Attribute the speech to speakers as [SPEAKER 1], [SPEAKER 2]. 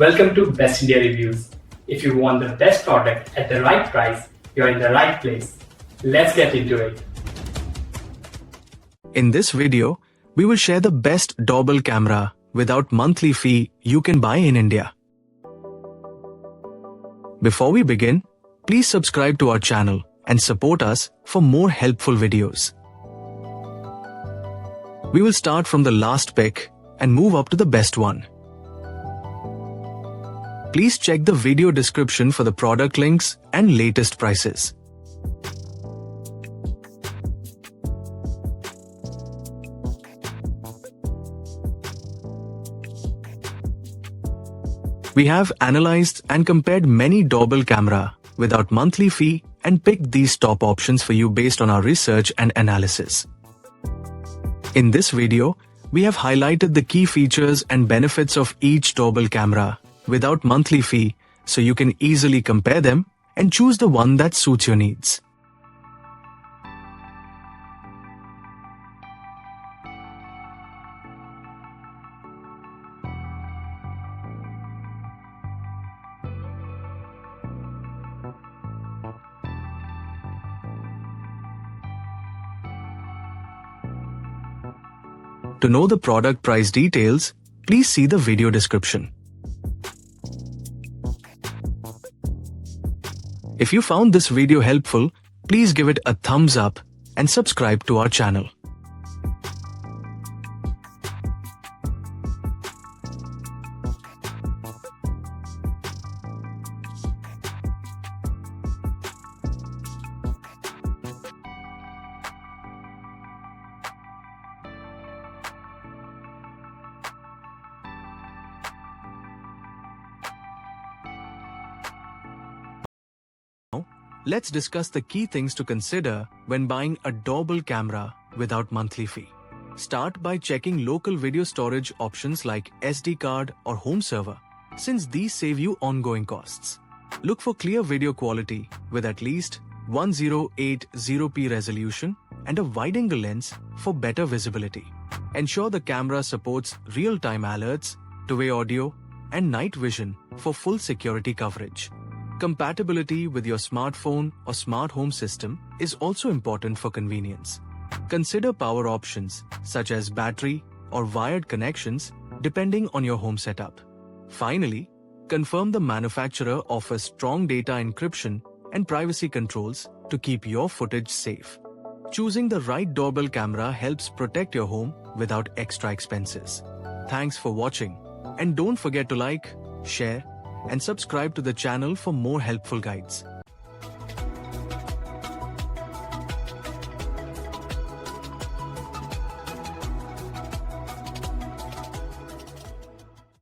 [SPEAKER 1] Welcome to Best India Reviews. If you want the best product at the right price, you're in the right place. Let's get into it.
[SPEAKER 2] In this video, we will share the best doorbell camera without monthly fee you can buy in India. Before we begin, please subscribe to our channel and support us for more helpful videos. We will start from the last pick and move up to the best one. Please check the video description for the product links and latest prices. We have analyzed and compared many doorbell camera without monthly fee and picked these top options for you based on our research and analysis. In this video, we have highlighted the key features and benefits of each doorbell camera without monthly fee so you can easily compare them and choose the one that suits your needs. To know the product price details, please see the video description. If you found this video helpful, please give it a thumbs up and subscribe to our channel. Let's discuss the key things to consider when buying a doorbell camera without monthly fee. Start by checking local video storage options like SD card or home server, since these save you ongoing costs. Look for clear video quality with at least 1080p resolution and a wide-angle lens for better visibility. Ensure the camera supports real-time alerts, two-way audio, and night vision for full security coverage. Compatibility with your smartphone or smart home system is also important for convenience. Consider power options such as battery or wired connections depending on your home setup. Finally, confirm the manufacturer offers strong data encryption and privacy controls to keep your footage safe. Choosing the right doorbell camera helps protect your home without extra expenses. Thanks for watching, and don't forget to like, share, and subscribe to the channel for more helpful guides.